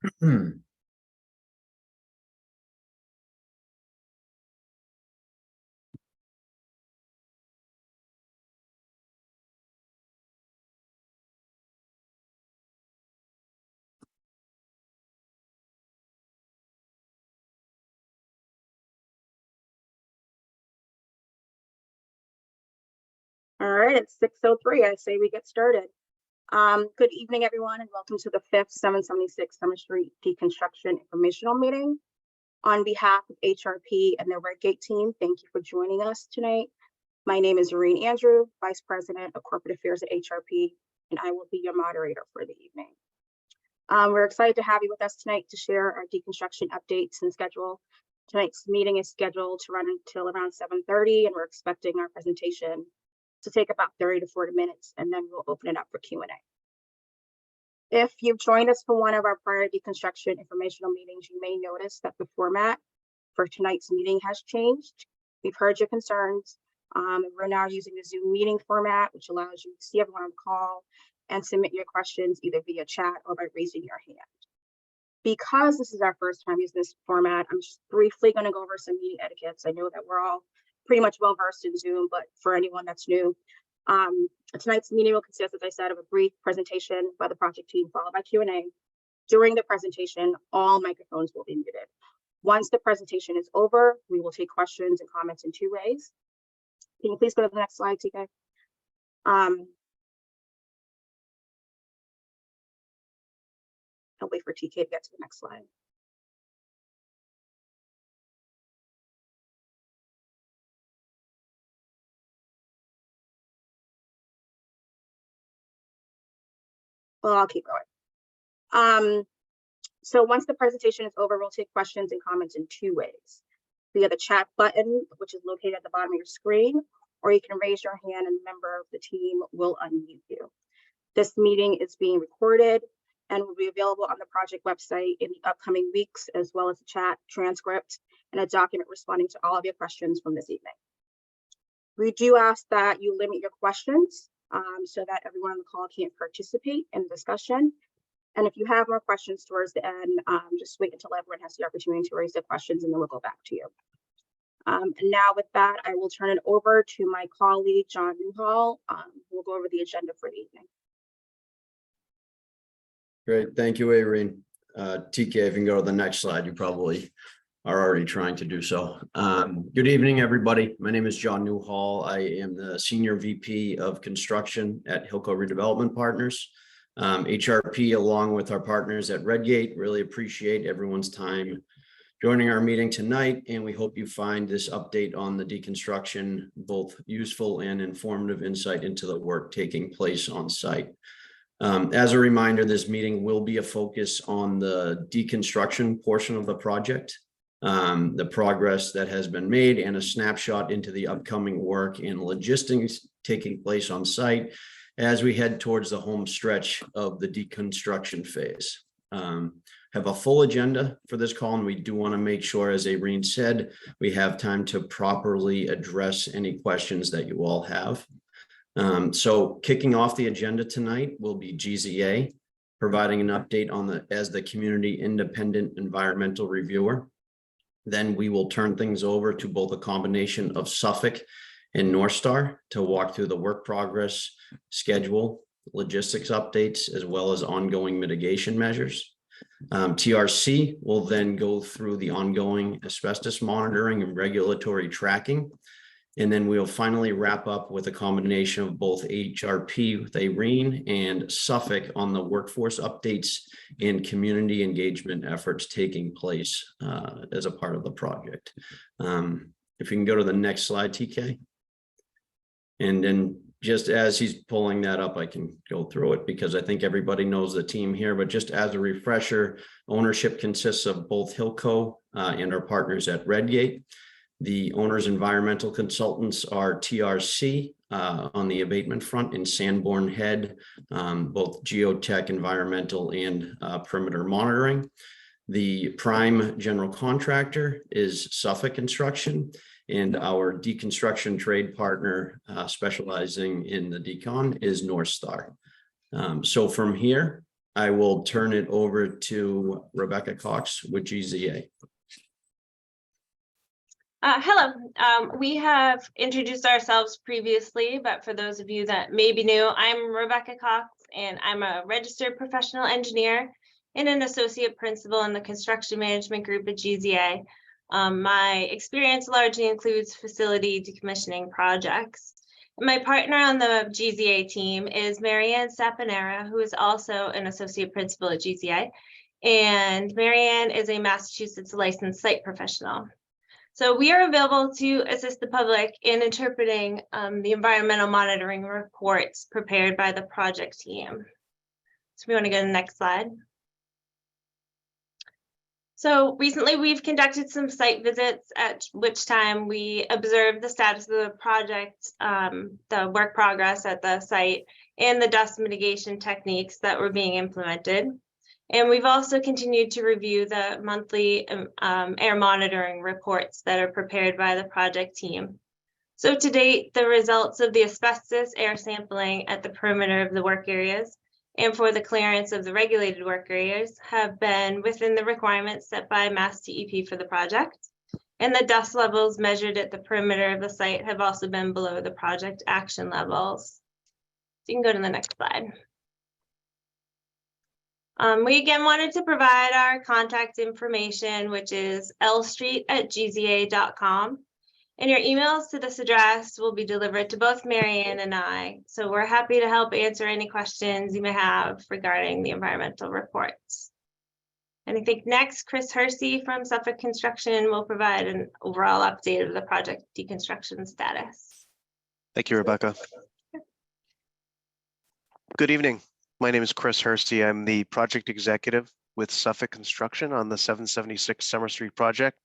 All right, it's 6:03. I say we get started. Good evening, everyone, and welcome to the 5th 776 Summer Street Deconstruction Informational Meeting. On behalf of HRP and the Redgate team, thank you for joining us tonight. My name is Irene Andrew, Vice President of Corporate Affairs at HRP, and I will be your moderator for the evening. We're excited to have you with us tonight to share our deconstruction updates and schedule. Tonight's meeting is scheduled to run until around 7:30, and we're expecting our presentation to take about 30 to 40 minutes, and then we'll open it up for Q&A. If you've joined us for one of our prior deconstruction informational meetings, you may notice that the format for tonight's meeting has changed. We've heard your concerns. We're now using the Zoom meeting format, which allows you to see everyone on the call and submit your questions either via chat or by raising your hand. Because this is our first time using this format, I'm just briefly going to go over some meeting etiquettes. I know that we're all pretty much well versed in Zoom, but for anyone that's new, tonight's meeting will consist, as I said, of a brief presentation by the project team, followed by Q&A. During the presentation, all microphones will be muted. Once the presentation is over, we will take questions and comments in 2 ways. Can you please go to the next slide, TK? I'll wait for TK to get to the next slide. Well, I'll keep going. So once the presentation is over, we'll take questions and comments in 2 ways. Via the chat button, which is located at the bottom of your screen, or you can raise your hand and a member of the team will unmute you. This meeting is being recorded and will be available on the project website in the upcoming weeks, as well as a chat transcript and a document responding to all of your questions from this evening. We do ask that you limit your questions so that everyone on the call can participate in the discussion. And if you have more questions towards the end, just wait until everyone has the opportunity to raise their questions and then we'll go back to you. And now with that, I will turn it over to my colleague, John Newhall, who will go over the agenda for the evening. Great, thank you, Irene. TK, if you can go to the next slide, you probably are already trying to do so. Good evening, everybody. My name is John Newhall. I am the Senior VP of Construction at Hilco Redevelopment Partners. HRP, along with our partners at Redgate, really appreciate everyone's time joining our meeting tonight, and we hope you find this update on the deconstruction both useful and informative insight into the work taking place on site. As a reminder, this meeting will be a focus on the deconstruction portion of the project, the progress that has been made, and a snapshot into the upcoming work and logistics taking place on site as we head towards the home stretch of the deconstruction phase. Have a full agenda for this call, and we do want to make sure, as Irene said, we have time to properly address any questions that you all have. So kicking off the agenda tonight will be GZA, providing an update on as the community independent environmental reviewer. Then we will turn things over to both a combination of Suffolk and North Star to walk through the work progress, schedule, logistics updates, as well as ongoing mitigation measures. TRC will then go through the ongoing asbestos monitoring and regulatory tracking. And then we'll finally wrap up with a combination of both HRP with Irene and Suffolk on the workforce updates and community engagement efforts taking place as a part of the project. If you can go to the next slide, TK. And then just as he's pulling that up, I can go through it because I think everybody knows the team here, but just as a refresher, ownership consists of both Hilco and our partners at Redgate. The owner's environmental consultants are TRC on the abatement front and Sanborn Head, both geotech, environmental, and perimeter monitoring. The prime general contractor is Suffolk Construction, and our deconstruction trade partner specializing in the decon is North Star. So from here, I will turn it over to Rebecca Cox with GZA. Hello, we have introduced ourselves previously, but for those of you that may be new, I'm Rebecca Cox, and I'm a registered professional engineer and an associate principal in the construction management group at GZA. My experience largely includes facility decommissioning projects. My partner on the GZA team is Marianne Saponara, who is also an associate principal at GZA, and Marianne is a Massachusetts licensed site professional. So we are available to assist the public in interpreting the environmental monitoring reports prepared by the project team. So we want to go to the next slide. So recently we've conducted some site visits at which time we observed the status of the project, the work progress at the site, and the dust mitigation techniques that were being implemented. And we've also continued to review the monthly air monitoring reports that are prepared by the project team. So to date, the results of the asbestos air sampling at the perimeter of the work areas and for the clearance of the regulated work areas have been within the requirements set by Mass DEP for the project. And the dust levels measured at the perimeter of the site have also been below the project action levels. So you can go to the next slide. We again wanted to provide our contact information, which is lstreet@gza.com. And your emails to this address will be delivered to both Marianne and I. So we're happy to help answer any questions you may have regarding the environmental reports. And I think next, Chris Hersey from Suffolk Construction will provide an overall update of the project deconstruction status. Thank you, Rebecca. Good evening. My name is Chris Hersey. I'm the project executive with Suffolk Construction on the 776 Summer Street project.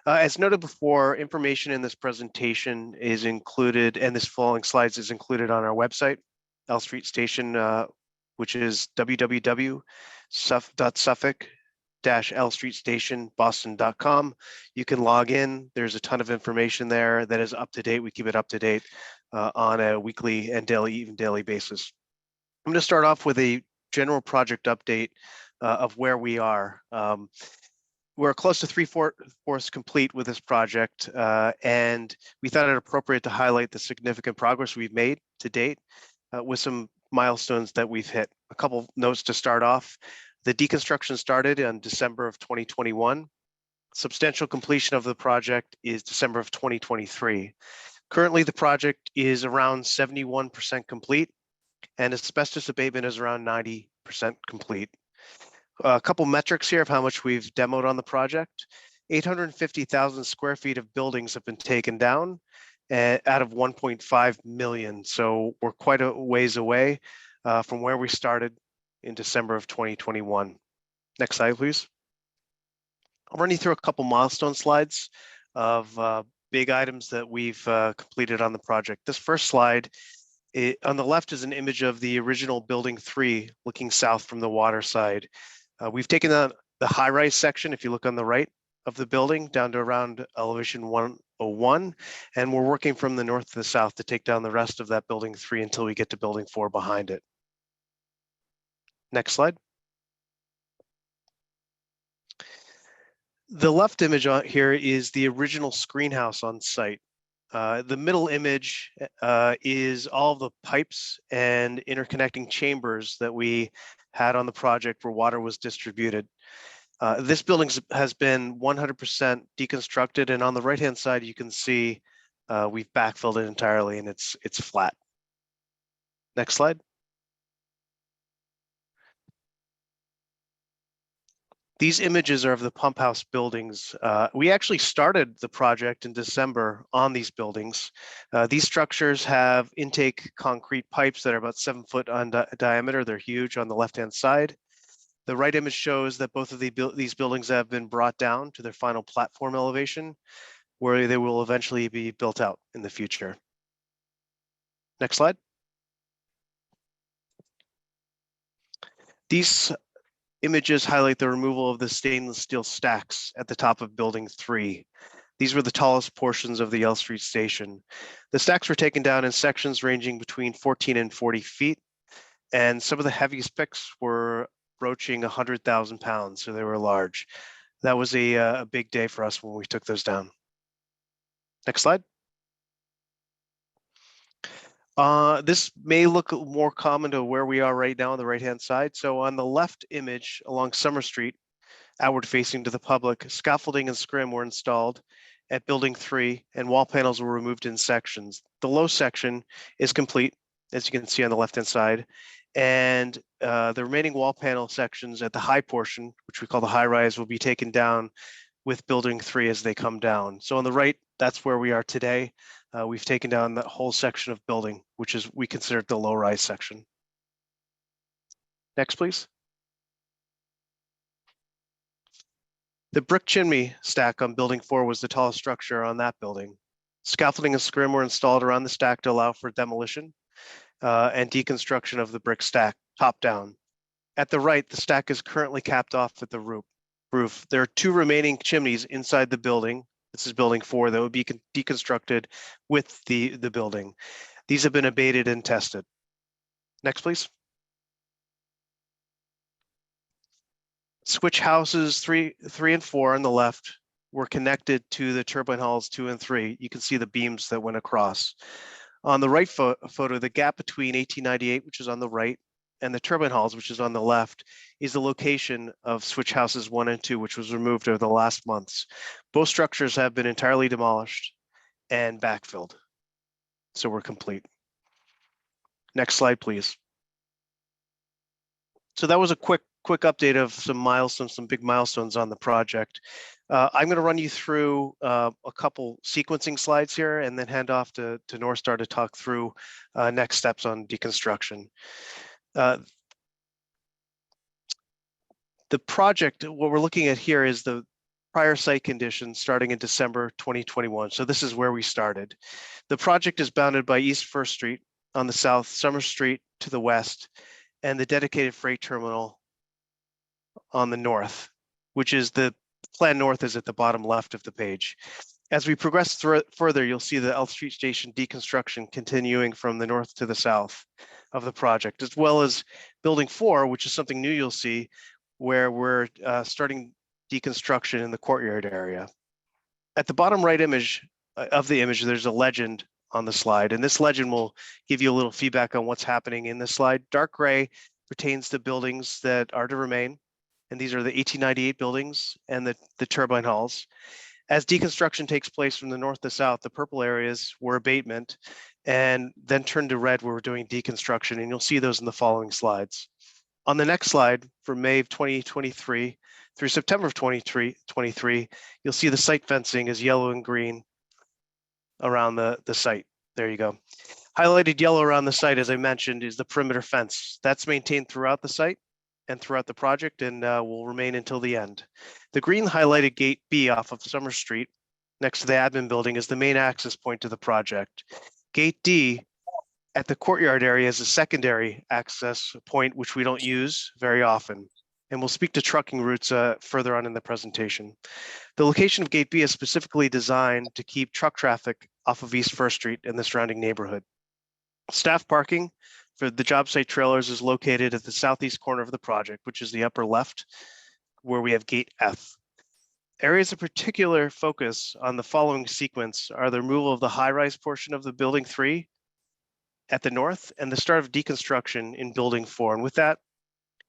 As noted before, information in this presentation is included, and this following slides is included on our website, L Street Station, which is www.suffolk-lstreetstationboston.com. You can log in. There's a ton of information there that is up to date. We keep it up to date on a weekly and daily, even daily basis. I'm going to start off with a general project update of where we are. We're close to three-fourths complete with this project, and we thought it appropriate to highlight the significant progress we've made to date with some milestones that we've hit. A couple notes to start off. The deconstruction started in December of 2021. Substantial completion of the project is December of 2023. Currently, the project is around 71% complete, and asbestos abatement is around 90% complete. A couple metrics here of how much we've demoed on the project. 850,000 square feet of buildings have been taken down out of 1.5 million. So we're quite a ways away from where we started in December of 2021. Next slide, please. I'll run you through a couple milestone slides of big items that we've completed on the project. This first slide, on the left is an image of the original building 3 looking south from the water side. We've taken the high-rise section, if you look on the right of the building, down to around elevation 101, and we're working from the north to the south to take down the rest of that building 3 until we get to building 4 behind it. Next slide. The left image on here is the original screen house on site. The middle image is all the pipes and interconnecting chambers that we had on the project where water was distributed. This building has been 100% deconstructed, and on the right-hand side, you can see we've backfilled it entirely, and it's flat. Next slide. These images are of the pump house buildings. We actually started the project in December on these buildings. These structures have intake concrete pipes that are about 7 foot on diameter. They're huge on the left-hand side. The right image shows that both of these buildings have been brought down to their final platform elevation, where they will eventually be built out in the future. Next slide. These images highlight the removal of the stainless steel stacks at the top of building 3. These were the tallest portions of the L Street station. The stacks were taken down in sections ranging between 14 and 40 feet, and some of the heaviest picks were broaching 100,000 pounds, so they were large. That was a big day for us when we took those down. Next slide. This may look more common to where we are right now on the right-hand side. So on the left image along Summer Street, outward facing to the public, scaffolding and scrim were installed at building 3 and wall panels were removed in sections. The low section is complete, as you can see on the left-hand side. And the remaining wall panel sections at the high portion, which we call the high rise, will be taken down with building 3 as they come down. So on the right, that's where we are today. We've taken down that whole section of building, which is we consider the low rise section. Next, please. The brick chimney stack on building 4 was the tallest structure on that building. Scaffolding and scrim were installed around the stack to allow for demolition and deconstruction of the brick stack top down. At the right, the stack is currently capped off at the roof. There are 2 remaining chimneys inside the building. This is building 4 that would be deconstructed with the building. These have been abated and tested. Next, please. Switch houses 3 and 4 on the left were connected to the turbine halls 2 and 3. You can see the beams that went across. On the right photo, the gap between 1898, which is on the right, and the turbine halls, which is on the left, is the location of switch houses 1 and 2, which was removed over the last months. Both structures have been entirely demolished and backfilled. So we're complete. Next slide, please. So that was a quick update of some milestones, some big milestones on the project. I'm going to run you through a couple sequencing slides here and then hand off to North Star to talk through next steps on deconstruction. The project, what we're looking at here is the prior site conditions starting in December 2021. So this is where we started. The project is bounded by East First Street on the south, Summer Street to the west, and the dedicated freight terminal on the north, which is the plan north is at the bottom left of the page. As we progress further, you'll see the Elth Street Station deconstruction continuing from the north to the south of the project, as well as building 4, which is something new you'll see, where we're starting deconstruction in the courtyard area. At the bottom right image of the image, there's a legend on the slide, and this legend will give you a little feedback on what's happening in this slide. Dark gray pertains to buildings that are to remain, and these are the 1898 buildings and the turbine halls. As deconstruction takes place from the north to south, the purple areas were abatement and then turned to red where we're doing deconstruction, and you'll see those in the following slides. On the next slide, from May of 2023 through September of 2023, you'll see the site fencing is yellow and green around the site. There you go. Highlighted yellow around the site, as I mentioned, is the perimeter fence. That's maintained throughout the site and throughout the project and will remain until the end. The green highlighted gate B off of Summer Street next to the admin building is the main access point to the project. Gate D at the courtyard area is a secondary access point, which we don't use very often. And we'll speak to trucking routes further on in the presentation. The location of Gate B is specifically designed to keep truck traffic off of East First Street and the surrounding neighborhood. Staff parking for the job site trailers is located at the southeast corner of the project, which is the upper left, where we have Gate F. Areas of particular focus on the following sequence are the removal of the high-rise portion of the building 3 at the north and the start of deconstruction in building 4. And with that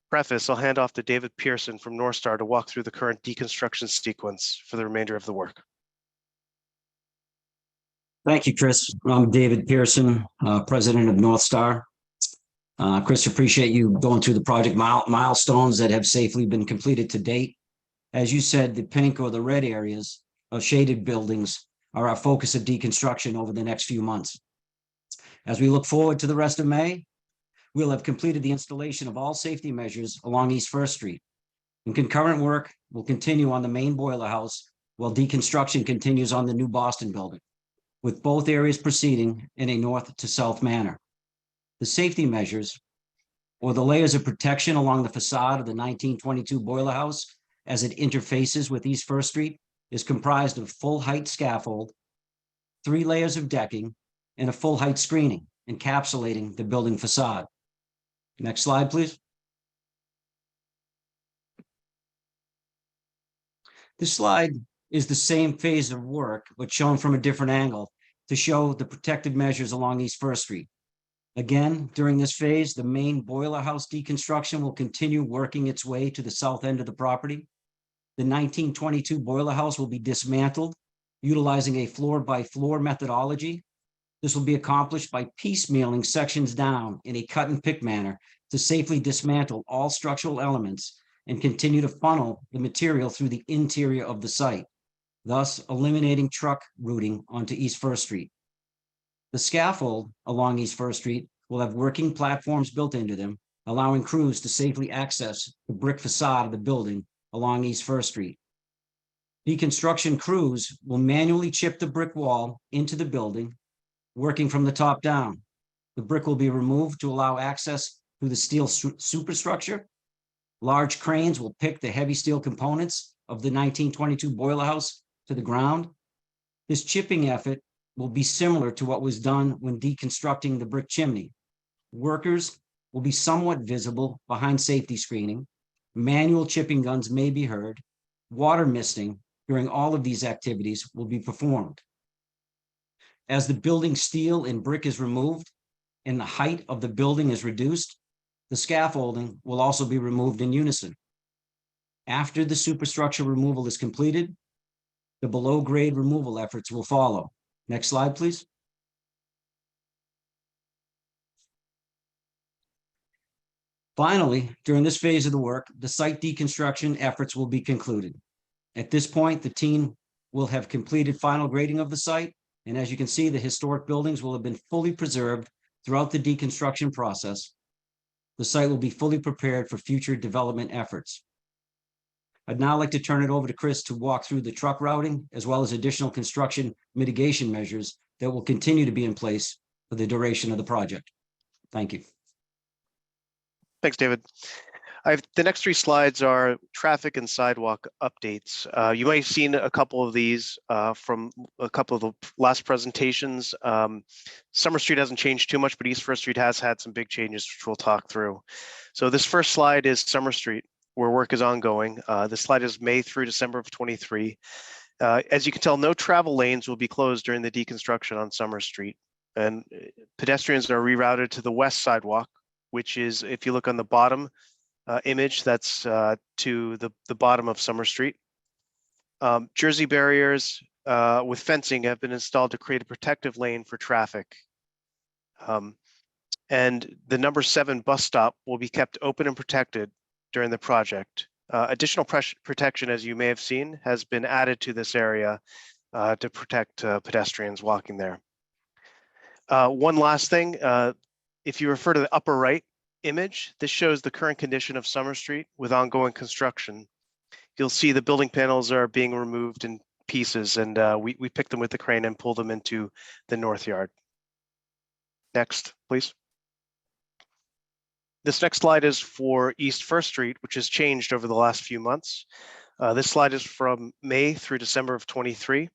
preface, I'll hand off to David Pearson from North Star to walk through the current deconstruction sequence for the remainder of the work. Thank you, Chris. I'm David Pearson, president of North Star. Chris, appreciate you going through the project milestones that have safely been completed to date. As you said, the pink or the red areas of shaded buildings are our focus of deconstruction over the next few months. As we look forward to the rest of May, we'll have completed the installation of all safety measures along East First Street. And concurrent work will continue on the main boiler house while deconstruction continues on the new Boston building, with both areas proceeding in a north to south manner. The safety measures, or the layers of protection along the facade of the 1922 boiler house as it interfaces with East First Street, is comprised of full height scaffold, 3 layers of decking, and a full height screening encapsulating the building facade. Next slide, please. This slide is the same phase of work, but shown from a different angle to show the protective measures along East First Street. Again, during this phase, the main boiler house deconstruction will continue working its way to the south end of the property. The 1922 boiler house will be dismantled, utilizing a floor-by-floor methodology. This will be accomplished by piecemealing sections down in a cut and pick manner to safely dismantle all structural elements and continue to funnel the material through the interior of the site, thus eliminating truck routing onto East First Street. The scaffold along East First Street will have working platforms built into them, allowing crews to safely access the brick facade of the building along East First Street. Deconstruction crews will manually chip the brick wall into the building, working from the top down. The brick will be removed to allow access to the steel superstructure. Large cranes will pick the heavy steel components of the 1922 boiler house to the ground. This chipping effort will be similar to what was done when deconstructing the brick chimney. Workers will be somewhat visible behind safety screening. Manual chipping guns may be heard. Water misting during all of these activities will be performed. As the building steel and brick is removed and the height of the building is reduced, the scaffolding will also be removed in unison. After the superstructure removal is completed, the below-grade removal efforts will follow. Next slide, please. Finally, during this phase of the work, the site deconstruction efforts will be concluded. At this point, the team will have completed final grading of the site, and as you can see, the historic buildings will have been fully preserved throughout the deconstruction process. The site will be fully prepared for future development efforts. I'd now like to turn it over to Chris to walk through the truck routing as well as additional construction mitigation measures that will continue to be in place for the duration of the project. Thank you. Thanks, David. The next three slides are traffic and sidewalk updates. You might have seen a couple of these from a couple of the last presentations. Summer Street hasn't changed too much, but East First Street has had some big changes, which we'll talk through. So this first slide is Summer Street, where work is ongoing. This slide is May through December of 23. As you can tell, no travel lanes will be closed during the deconstruction on Summer Street, and pedestrians are rerouted to the west sidewalk, which is, if you look on the bottom image, that's to the bottom of Summer Street. Jersey barriers with fencing have been installed to create a protective lane for traffic. And the number 7 bus stop will be kept open and protected during the project. Additional protection, as you may have seen, has been added to this area to protect pedestrians walking there. One last thing, if you refer to the upper right image, this shows the current condition of Summer Street with ongoing construction. You'll see the building panels are being removed in pieces, and we pick them with the crane and pull them into the north yard. Next, please. This next slide is for East First Street, which has changed over the last few months. This slide is from May through December of 23,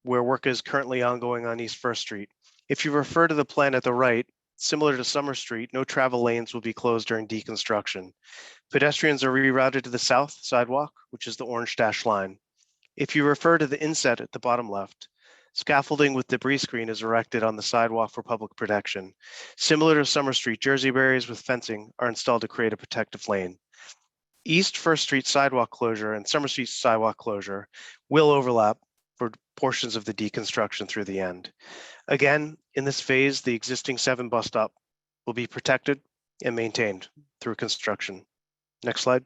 where work is currently ongoing on East First Street. If you refer to the plan at the right, similar to Summer Street, no travel lanes will be closed during deconstruction. Pedestrians are rerouted to the south sidewalk, which is the orange dashed line. If you refer to the inset at the bottom left, scaffolding with debris screen is erected on the sidewalk for public protection. Similar to Summer Street, Jersey barriers with fencing are installed to create a protective lane. East First Street sidewalk closure and Summer Street sidewalk closure will overlap for portions of the deconstruction through the end. Again, in this phase, the existing 7 bus stop will be protected and maintained through construction. Next slide.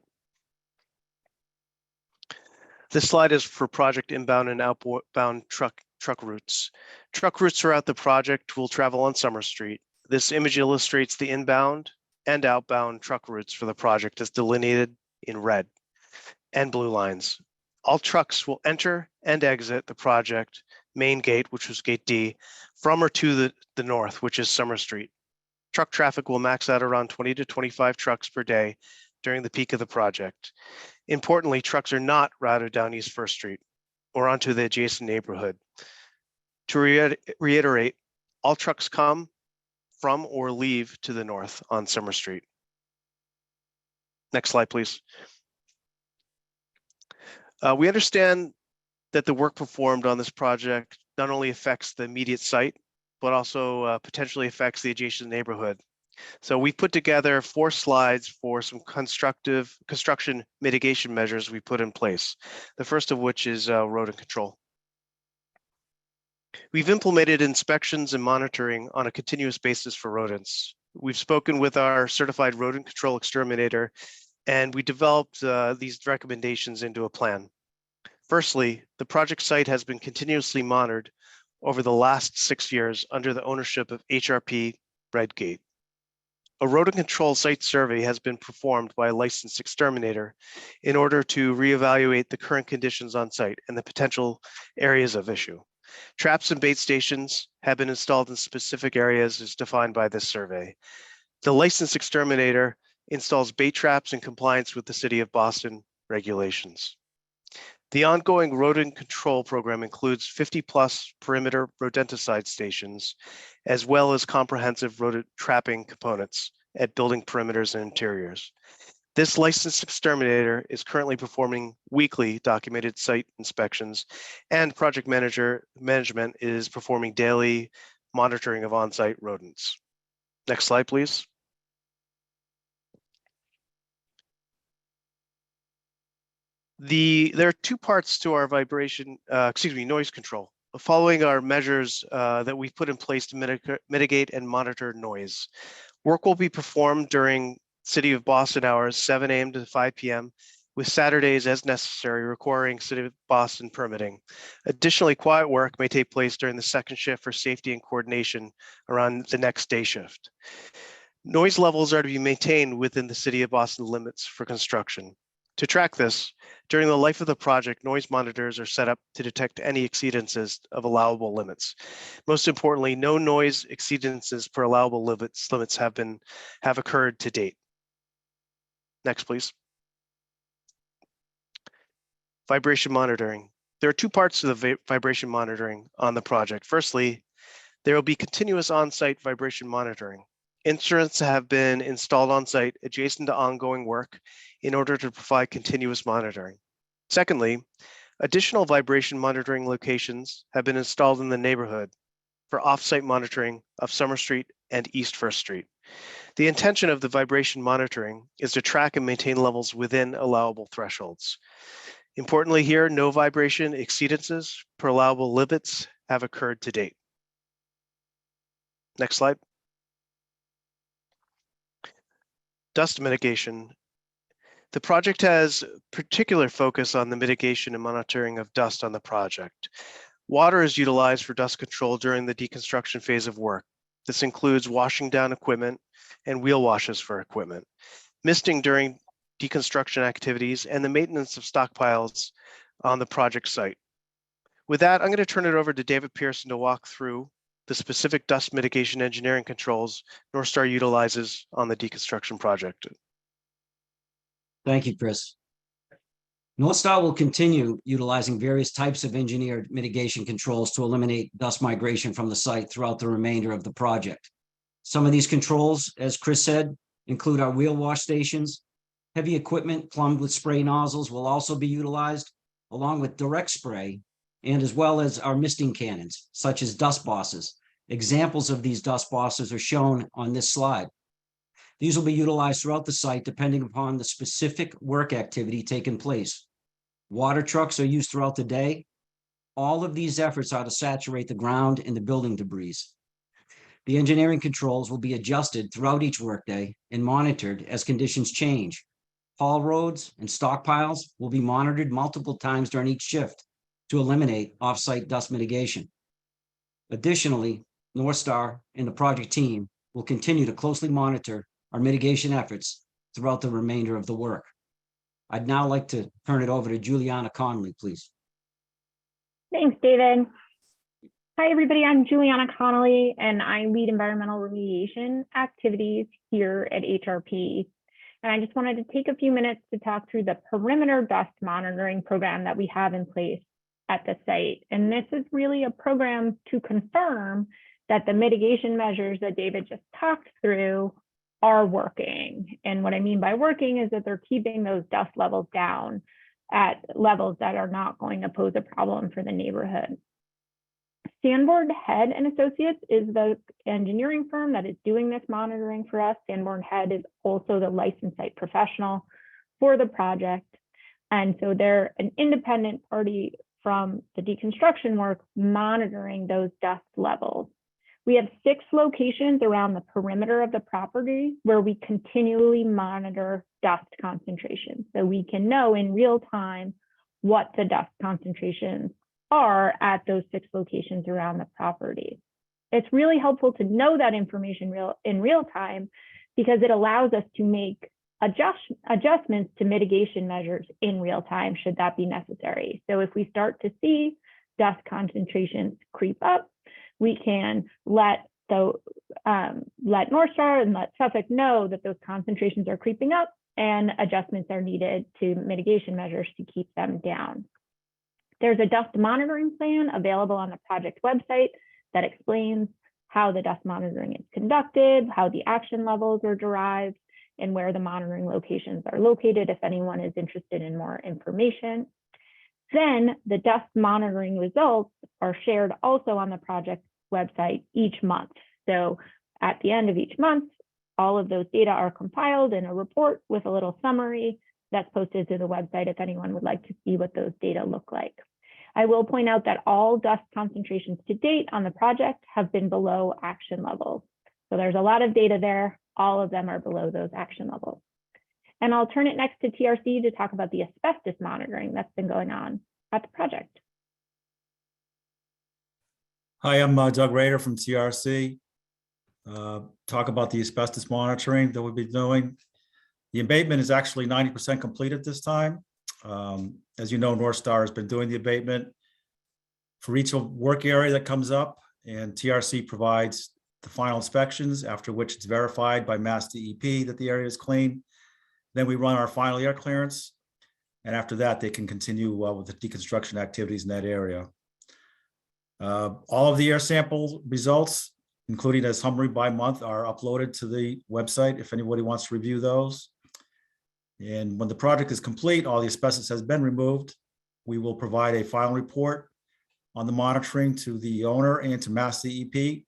This slide is for project inbound and outbound truck routes. Truck routes throughout the project will travel on Summer Street. This image illustrates the inbound and outbound truck routes for the project as delineated in red and blue lines. All trucks will enter and exit the project main gate, which was gate D, from or to the north, which is Summer Street. Truck traffic will max out around 20 to 25 trucks per day during the peak of the project. Importantly, trucks are not routed down East First Street or onto the adjacent neighborhood. To reiterate, all trucks come from or leave to the north on Summer Street. Next slide, please. We understand that the work performed on this project not only affects the immediate site, but also potentially affects the adjacent neighborhood. So we put together 4 slides for some construction mitigation measures we put in place. The first of which is rodent control. We've implemented inspections and monitoring on a continuous basis for rodents. We've spoken with our certified rodent control exterminator, and we developed these recommendations into a plan. Firstly, the project site has been continuously monitored over the last 6 years under the ownership of HRP Redgate. A rodent control site survey has been performed by a licensed exterminator in order to reevaluate the current conditions on site and the potential areas of issue. Traps and bait stations have been installed in specific areas as defined by this survey. The licensed exterminator installs bait traps in compliance with the City of Boston regulations. The ongoing rodent control program includes 50+ perimeter rodenticide stations, as well as comprehensive rodent trapping components at building perimeters and interiors. This licensed exterminator is currently performing weekly documented site inspections, and project management is performing daily monitoring of on-site rodents. Next slide, please. There are 2 parts to our noise control. Following our measures that we've put in place to mitigate and monitor noise. Work will be performed during City of Boston hours, 7 a.m. to 5 p.m., with Saturdays as necessary, requiring City of Boston permitting. Additionally, quiet work may take place during the second shift for safety and coordination around the next day shift. Noise levels are to be maintained within the City of Boston limits for construction. To track this, during the life of the project, noise monitors are set up to detect any exceedances of allowable limits. Most importantly, no noise exceedances per allowable limits have occurred to date. Next, please. Vibration monitoring. There are 2 parts to the vibration monitoring on the project. Firstly, there will be continuous on-site vibration monitoring. Instruments have been installed on site adjacent to ongoing work in order to provide continuous monitoring. Secondly, additional vibration monitoring locations have been installed in the neighborhood for off-site monitoring of Summer Street and East First Street. The intention of the vibration monitoring is to track and maintain levels within allowable thresholds. Importantly here, no vibration exceedances per allowable limits have occurred to date. Next slide. Dust mitigation. The project has particular focus on the mitigation and monitoring of dust on the project. Water is utilized for dust control during the deconstruction phase of work. This includes washing down equipment and wheel washes for equipment, misting during deconstruction activities, and the maintenance of stockpiles on the project site. With that, I'm going to turn it over to David Pearson to walk through the specific dust mitigation engineering controls Northstar utilizes on the deconstruction project. Thank you, Chris. Northstar will continue utilizing various types of engineered mitigation controls to eliminate dust migration from the site throughout the remainder of the project. Some of these controls, as Chris said, include our wheel wash stations. Heavy equipment plumbed with spray nozzles will also be utilized, along with direct spray, and as well as our misting cannons, such as dust bosses. Examples of these dust bosses are shown on this slide. These will be utilized throughout the site depending upon the specific work activity taking place. Water trucks are used throughout the day. All of these efforts are to saturate the ground and the building debris. The engineering controls will be adjusted throughout each workday and monitored as conditions change. Haul roads and stockpiles will be monitored multiple times during each shift to eliminate off-site dust mitigation. Additionally, Northstar and the project team will continue to closely monitor our mitigation efforts throughout the remainder of the work. I'd now like to turn it over to Juliana Connolly, please. Thanks, David. Hi, everybody. I'm Juliana Connolly, and I lead environmental remediation activities here at HRP. And I just wanted to take a few minutes to talk through the perimeter dust monitoring program that we have in place at the site. And this is really a program to confirm that the mitigation measures that David just talked through are working. And what I mean by working is that they're keeping those dust levels down at levels that are not going to pose a problem for the neighborhood. Sanborn Head and Associates is the engineering firm that is doing this monitoring for us. Sanborn Head is also the licensed site professional for the project. And so they're an independent party from the deconstruction work monitoring those dust levels. We have 6 locations around the perimeter of the property where we continually monitor dust concentrations. So we can know in real time what the dust concentrations are at those 6 locations around the property. It's really helpful to know that information in real time because it allows us to make adjustments to mitigation measures in real time should that be necessary. So if we start to see dust concentrations creep up, we can let North Star and let Suffolk know that those concentrations are creeping up and adjustments are needed to mitigation measures to keep them down. There's a dust monitoring plan available on the project website that explains how the dust monitoring is conducted, how the action levels are derived, and where the monitoring locations are located if anyone is interested in more information. Then the dust monitoring results are shared also on the project website each month. So at the end of each month, all of those data are compiled in a report with a little summary that's posted to the website if anyone would like to see what those data look like. I will point out that all dust concentrations to date on the project have been below action levels. So there's a lot of data there. All of them are below those action levels. And I'll turn it next to TRC to talk about the asbestos monitoring that's been going on at the project. Hi, I'm Doug Rader from TRC. Talk about the asbestos monitoring that we'll be doing. The abatement is actually 90% complete at this time. As you know, North Star has been doing the abatement for each work area that comes up, and TRC provides the final inspections, after which it's verified by Mass DEP that the area is clean. Then we run our final air clearance, and after that, they can continue with the deconstruction activities in that area. All of the air sample results, including a summary by month, are uploaded to the website if anybody wants to review those. And when the project is complete, all the asbestos has been removed, we will provide a final report on the monitoring to the owner and to Mass DEP.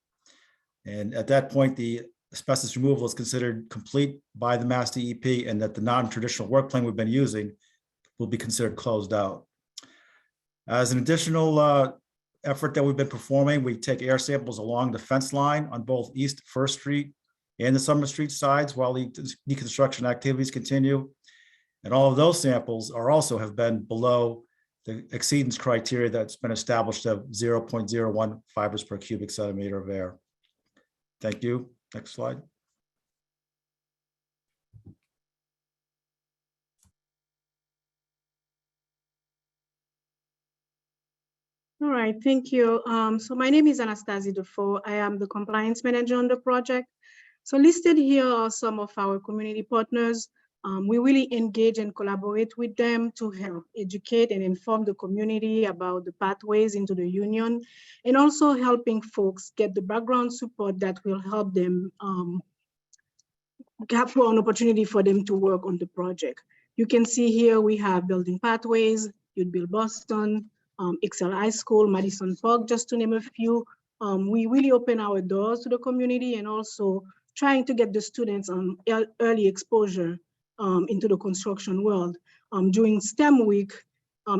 And at that point, the asbestos removal is considered complete by the Mass DEP, and that the non-traditional work plan we've been using will be considered closed out. As an additional effort that we've been performing, we take air samples along the fence line on both East First Street and the Summer Street sides while the deconstruction activities continue. And all of those samples are also have been below the exceedance criteria that's been established of 0.01 fibers per cubic centimeter of air. Thank you. Next slide. All right, thank you. So my name is Anastasia Dufault. I am the compliance manager on the project. So listed here are some of our community partners. We really engage and collaborate with them to help educate and inform the community about the pathways into the union, and also helping folks get the background support that will help them have an opportunity for them to work on the project. You can see here we have Building Pathways, Youth Build Boston, Excel High School, Madison Park, just to name a few. We really open our doors to the community and also trying to get the students early exposure into the construction world. During STEM week,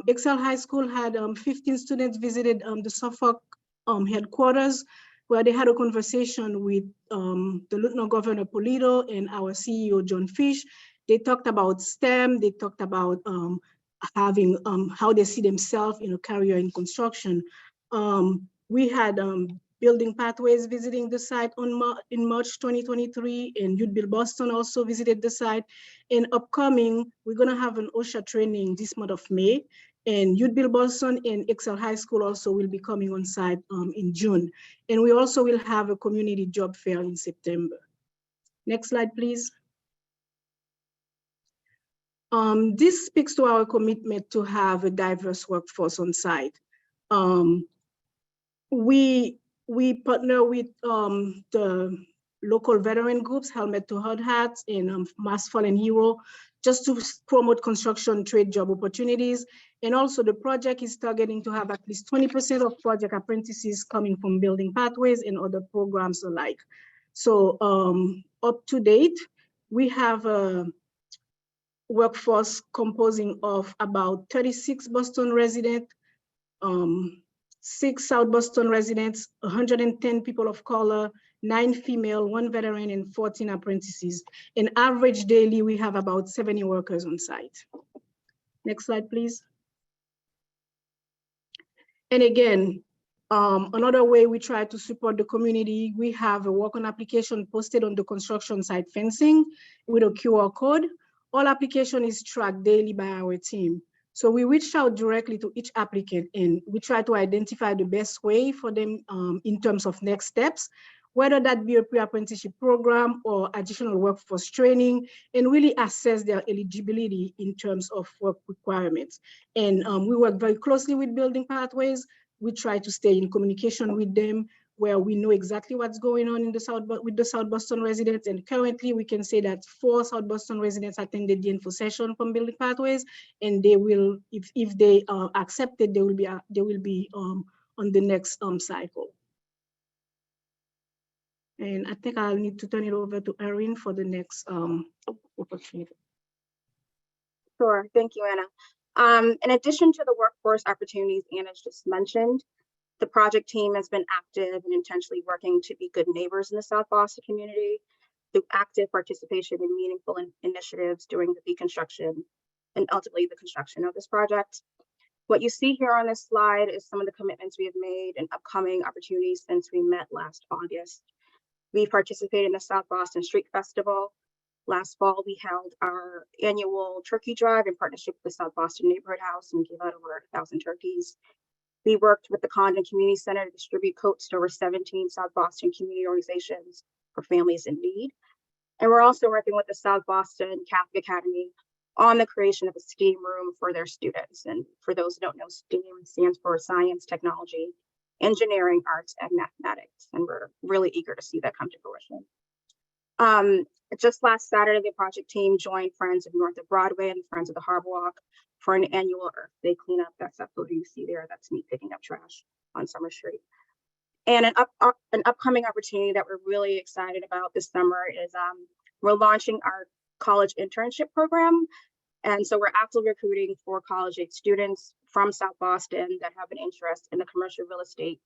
Excel High School had 15 students visited the Suffolk headquarters, where they had a conversation with the Lieutenant Governor Polito and our CEO, John Fish. They talked about STEM, they talked about having how they see themselves in a career in construction. We had Building Pathways visiting the site in March 2023, and Youth Build Boston also visited the site. In upcoming, we're gonna have an OSHA training this month of May, and Youth Build Boston and Excel High School also will be coming on site in June. And we also will have a community job fair in September. Next slide, please. This speaks to our commitment to have a diverse workforce on site. We We partner with the local veteran groups, Helmet to Hard Hats and Mask Fallen Hero, just to promote construction trade job opportunities. And also the project is targeting to have at least 20% of project apprentices coming from building pathways and other programs alike. So up to date, we have a workforce composing of about 36 Boston residents, 6 South Boston residents, 110 people of color, 9 female, 1 veteran, and 14 apprentices. In average daily, we have about 70 workers on site. Next slide, please. And again, another way we try to support the community, we have a walk-on application posted on the construction site fencing with a QR code. All application is tracked daily by our team. So we reach out directly to each applicant and we try to identify the best way for them in terms of next steps, whether that be a pre-apprenticeship program or additional workforce training, and really assess their eligibility in terms of work requirements. And we work very closely with Building Pathways. We try to stay in communication with them where we know exactly what's going on in the with the South Boston residents. And currently we can say that 4 South Boston residents attended the info session from Building Pathways, and they will, if they are accepted, they will be on the next cycle. And I think I'll need to turn it over to Erin for the next opportunity. Sure, thank you, Anna. In addition to the workforce opportunities Anna just mentioned, the project team has been active and intentionally working to be good neighbors in the South Boston community through active participation in meaningful initiatives during the deconstruction and ultimately the construction of this project. What you see here on this slide is some of the commitments we have made and upcoming opportunities since we met last August. We participated in the South Boston Street Festival. Last fall, we held our annual turkey drive in partnership with the South Boston Neighborhood House and gave out over 1,000 turkeys. We worked with the Condon Community Center to distribute coats to over 17 South Boston community organizations for families in need. And we're also working with the South Boston Catholic Academy on the creation of a STEAM room for their students. And for those who don't know, STEAM stands for science, technology, engineering, arts, and mathematics. And we're really eager to see that come to fruition. Just last Saturday, the project team joined Friends of North of Broadway and Friends of the Harbor Walk for an annual Earth Day cleanup. That's that photo you see there. That's me picking up trash on Summer Street. And an upcoming opportunity that we're really excited about this summer is we're launching our college internship program. And so we're actively recruiting for college-age students from South Boston that have an interest in the commercial real estate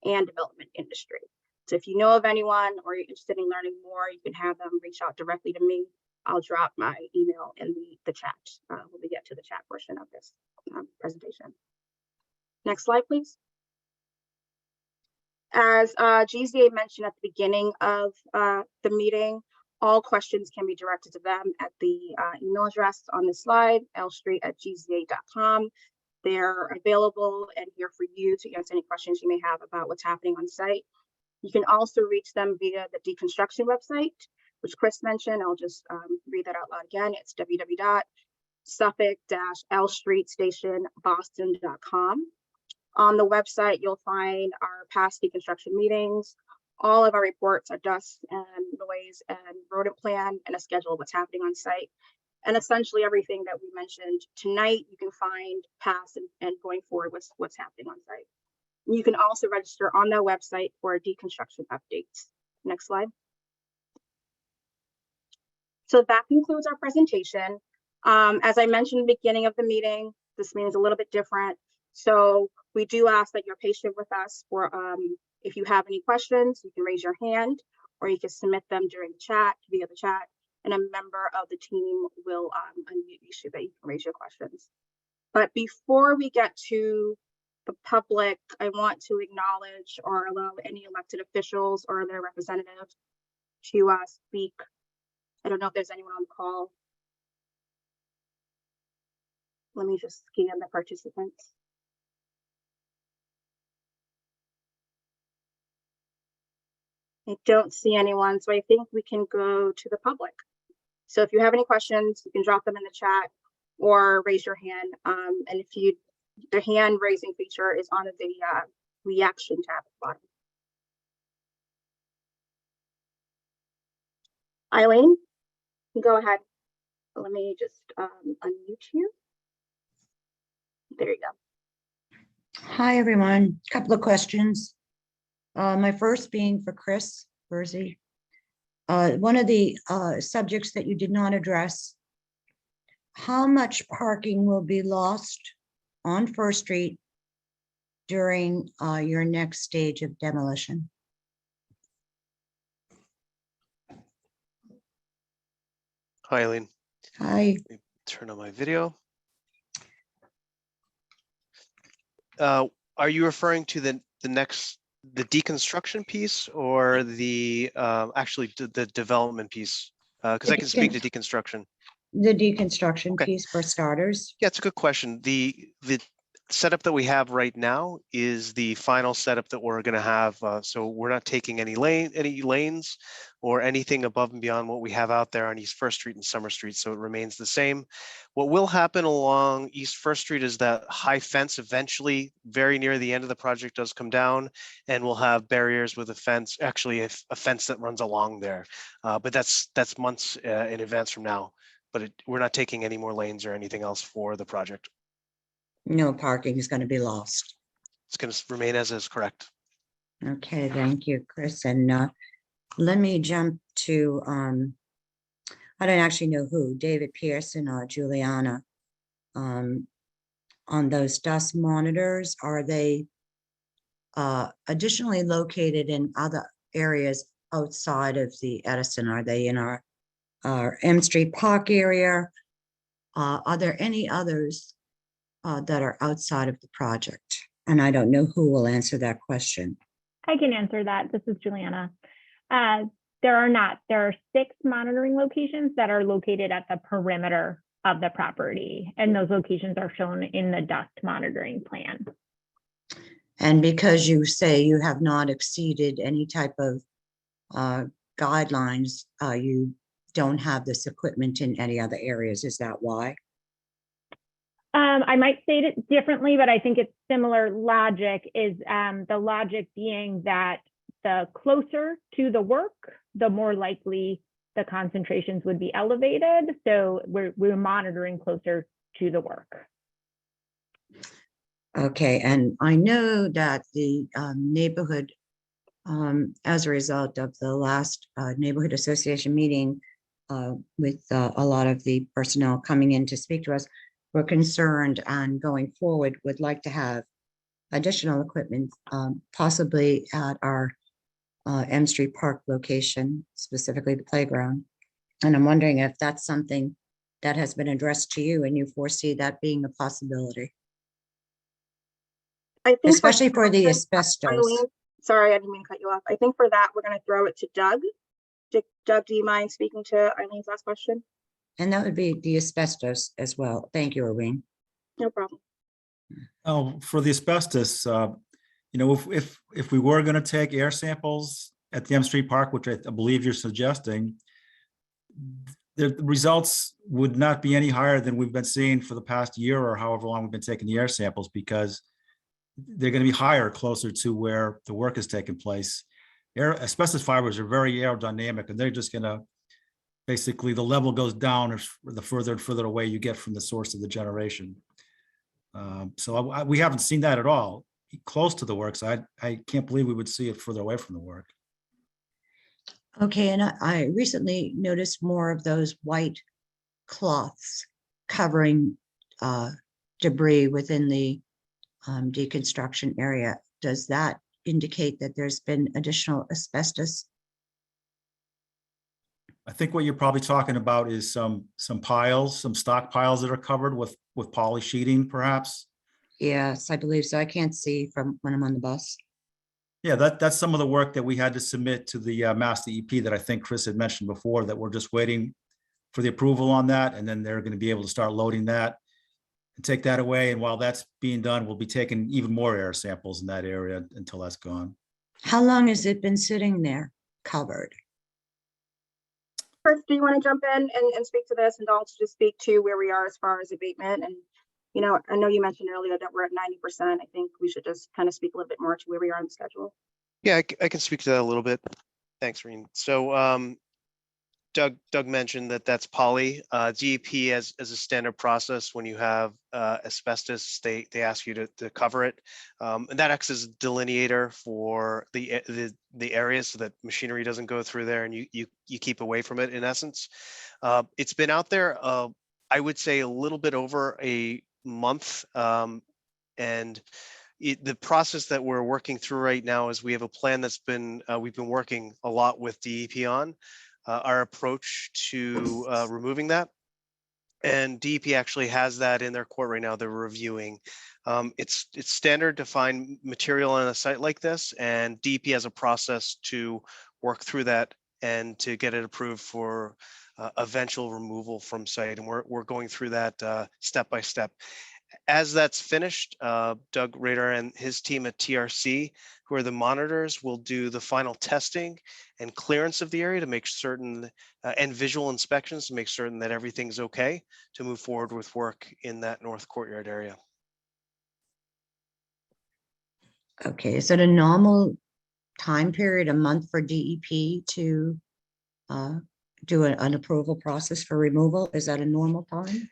and development industry. So if you know of anyone or you're interested in learning more, you can have them reach out directly to me. I'll drop my email in the chat when we get to the chat portion of this presentation. Next slide, please. As GZA mentioned at the beginning of the meeting, all questions can be directed to them at the email address on the slide, lstreet@gza.com. They're available and here for you to answer any questions you may have about what's happening on site. You can also reach them via the deconstruction website, which Chris mentioned. I'll just read that out loud again. It's www.suffolk-lstreetstationboston.com. On the website, you'll find our past deconstruction meetings, all of our reports, our dust and noise and rodent plan, and a schedule of what's happening on site. And essentially everything that we mentioned tonight, you can find past and going forward what's happening on site. You can also register on their website for deconstruction updates. Next slide. So that concludes our presentation. As I mentioned at the beginning of the meeting, this meeting is a little bit different. So we do ask that you're patient with us for if you have any questions, you can raise your hand or you can submit them during the chat, via the chat, and a member of the team will unmute you so that you can raise your questions. But before we get to the public, I want to acknowledge or allow any elected officials or their representatives to speak. I don't know if there's anyone on the call. Let me just scan the participants. I don't see anyone, so I think we can go to the public. So if you have any questions, you can drop them in the chat or raise your hand. And if you, the hand raising feature is on the reaction tab at the bottom. Eileen, go ahead. Let me just unmute you. There you go. Hi, everyone. Couple of questions. My first being for Chris Bursey. One of the subjects that you did not address, how much parking will be lost on First Street during your next stage of demolition? Hi, Eileen. Hi. Turn on my video. Are you referring to the deconstruction piece or the actually the development piece? Because I can speak to deconstruction. The deconstruction Okay. piece for starters. Yeah, it's a good question. The setup that we have right now is the final setup that we're going to have. So we're not taking any lanes or anything above and beyond what we have out there on East First Street and Summer Street. So it remains the same. What will happen along East First Street is that high fence eventually, very near the end of the project, does come down, and we'll have barriers with a fence, actually a fence that runs along there. But that's months in advance from now. But we're not taking any more lanes or anything else for the project. No parking is going to be lost. It's going to remain as is, correct? Okay, thank you, Chris. And let me jump to, I don't actually know who, David Pearson or Juliana. On those dust monitors, are they additionally located in other areas outside of the Edison? Are they in our M Street Park area? Are there any others that are outside of the project? And I don't know who will answer that question. I can answer that. This is Juliana. There are not. There are 6 monitoring locations that are located at the perimeter of the property, and those locations are shown in the dust monitoring plan. And because you say you have not exceeded any type of guidelines, you don't have this equipment in any other areas. Is that why? I might state it differently, but I think it's similar logic. Is the logic being that the closer to the work, the more likely the concentrations would be elevated. So we're monitoring closer to the work. Okay, and I know that the neighborhood, as a result of the last neighborhood association meeting with a lot of the personnel coming in to speak to us, we're concerned and going forward would like to have additional equipment, possibly at our M Street Park location, specifically the playground. And I'm wondering if that's something that has been addressed to you and you foresee that being a possibility, I think especially for the asbestos. Eileen, sorry, I didn't mean to cut you off. I think for that, we're going to throw it to Doug. Doug, do you mind speaking to Eileen's last question? And that would be the asbestos as well. Thank you, Irene. No problem. Oh, for the asbestos, you know, if we were going to take air samples at the M Street Park, which I believe you're suggesting, the results would not be any higher than we've been seeing for the past year or however long we've been taking the air samples, because they're going to be higher closer to where the work is taking place. Asbestos fibers are very aerodynamic, and they're just going to basically, the level goes down the further and further away you get from the source of the generation. So we haven't seen that at all close to the work. So I can't believe we would see it further away from the work. Okay, and I recently noticed more of those white cloths covering debris within the deconstruction area. Does that indicate that there's been additional asbestos? I think what you're probably talking about is some piles, some stock piles that are covered with poly sheeting, perhaps. Yes, I believe so. I can't see from when I'm on the bus. Yeah, that's some of the work that we had to submit to the Master EP that I think Chris had mentioned before, that we're just waiting for the approval on that, and then they're going to be able to start loading that and take that away. And while that's being done, we'll be taking even more air samples in that area until that's gone. How long has it been sitting there covered? Chris, do you want to jump in and speak to this, and also just speak to where we are as far as abatement? And, you know, I know you mentioned earlier that we're at 90%. I think we should just kind of speak a little bit more to where we are on the schedule. Yeah, I can speak to that a little bit. Thanks, Reen. So Doug mentioned that that's poly. DEP as a standard process, when you have asbestos, they ask you to cover it. And that acts as a delineator for the areas so that machinery doesn't go through there and you keep away from it in essence. It's been out there, I would say a little bit over a month. And the process that we're working through right now is we have a plan that's been, we've been working a lot with DEP on. Our approach to removing that. And DEP actually has that in their court right now. They're reviewing. It's standard to find material on a site like this, and DEP has a process to work through that and to get it approved for eventual removal from site. And we're going through that step by step. As that's finished, Doug Rader and his team at TRC, who are the monitors, will do the final testing and clearance of the area to make certain, and visual inspections to make certain that everything's okay to move forward with work in that north courtyard area. Okay, is it a normal time period, a month for DEP to do an approval process for removal? Is that a normal time?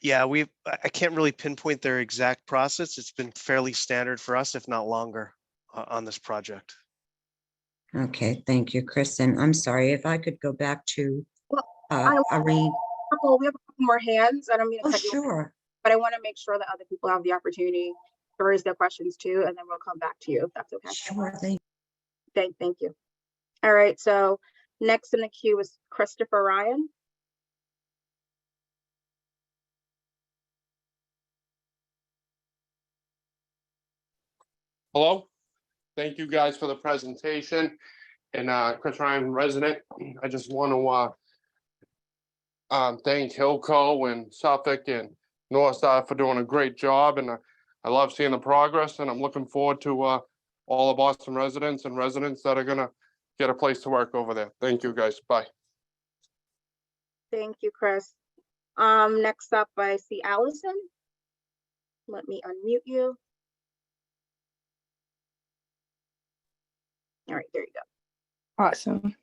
Yeah, I can't really pinpoint their exact process. It's been fairly standard for us, if not longer, on this project. Okay, thank you, Kristen. I'm sorry if I could go back to Well, Irene. We have a couple more hands. I don't mean to Oh, cut you off, sure. but I want to make sure that other people have the opportunity to raise their questions too, and then we'll come back to you if that's okay. Sure, thank Thank you. All right, so next in the queue is Christopher Ryan. Hello, thank you guys for the presentation. And Chris Ryan, resident. I just want to thank Hilco and Suffolk and Northstar for doing a great job. And I love seeing the progress, and I'm looking forward to all the Boston residents and residents that are gonna get a place to work over there. Thank you, guys. Bye. Thank you, Chris. Next up, I see Allison. Let me unmute you. All right, there you go. Awesome.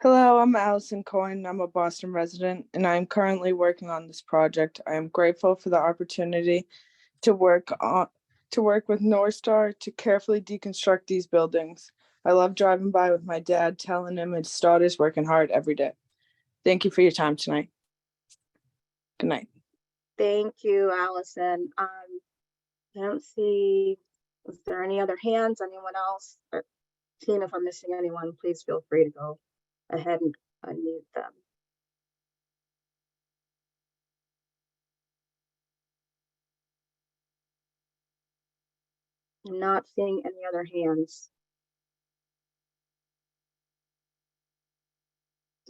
Hello, I'm Allison Cohen. I'm a Boston resident, and I'm currently working on this project. I am grateful for the opportunity to work with Northstar to carefully deconstruct these buildings. I love driving by with my dad, telling him his daughter's working hard every day. Thank you for your time tonight. Good night. Thank you, Allison. I don't see, is there any other hands? Anyone else? Team, if I'm missing anyone, please feel free to go ahead and unmute them. I'm not seeing any other hands.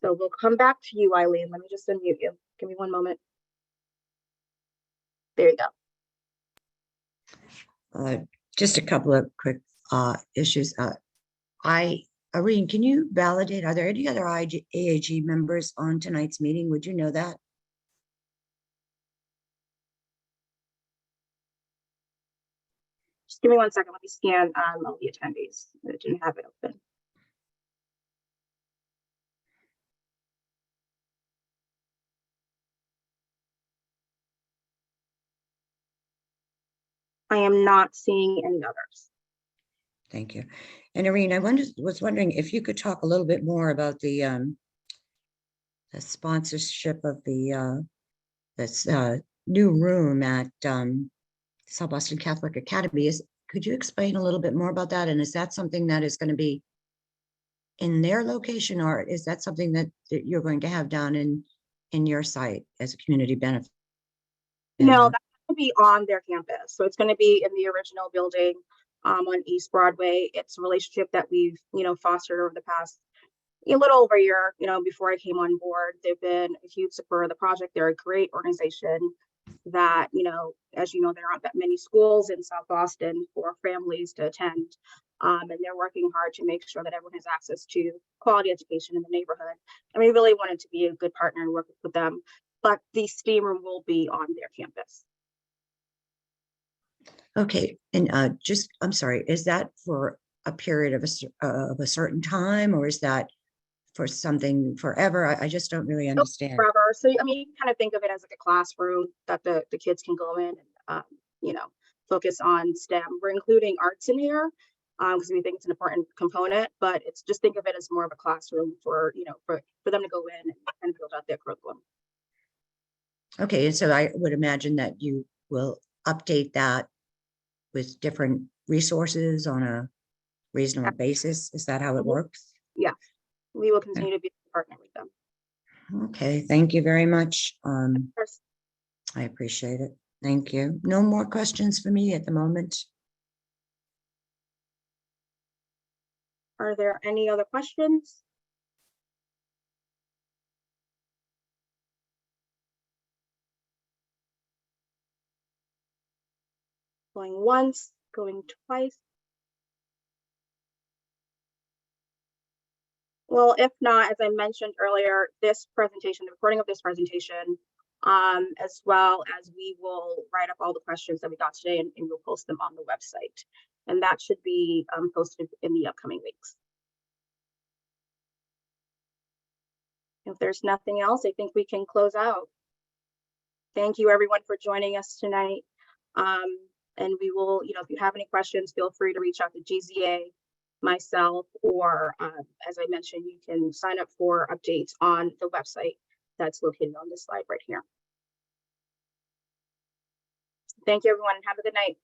So we'll come back to you, Eileen. Let me just unmute you. Give me one moment. There you go. Just a couple of quick issues. Irene, can you validate, are there any other AAG members on tonight's meeting? Would you know that? Just give me 1 second. Let me scan all the attendees. I didn't have it open. I am not seeing any others. Thank you. And Irene, I was wondering if you could talk a little bit more about the sponsorship of the this new room at South Boston Catholic Academy. Could you explain a little bit more about that? And is that something that is going to be in their location, or is that something that you're going to have down in your site as a community benefit? No, that's going to be on their campus. So it's going to be in the original building on East Broadway. It's a relationship that we've, fostered over the past a little over a year, before I came on board. They've been a huge supporter of the project. They're a great organization that, as you know, there aren't that many schools in South Boston for families to attend. And they're working hard to make sure that everyone has access to quality education in the neighborhood. And we really wanted to be a good partner and work with them. But the STEAM room will be on their campus. Okay, and I'm sorry, is that for a period of a certain time, or is that for something forever? I just don't really understand. Forever. So, I mean, you can kind of think of it as like a classroom that the kids can go in and, you know, focus on STEM. We're including arts in here because we think it's an important component, but it's just think of it as more of a classroom for, you know, for them to go in and build out their curriculum. Okay, and so I would imagine that you will update that with different resources on a reasonable basis. Is that how it works? Yeah, we will continue to be a partner with them. Okay, thank you very much. Of course. I appreciate it. Thank you. No more questions for me at the moment. Are there any other questions? Going once, going twice. Well, if not, as I mentioned earlier, this presentation, the recording of this presentation, as well as we will write up all the questions that we got today and we'll post them on the website. And that should be posted in the upcoming weeks. If there's nothing else, I think we can close out. Thank you everyone for joining us tonight. And we will, you know, if you have any questions, feel free to reach out to GZA, myself, or as I mentioned, you can sign up for updates on the website that's located on this slide right here. Thank you everyone and have a good night.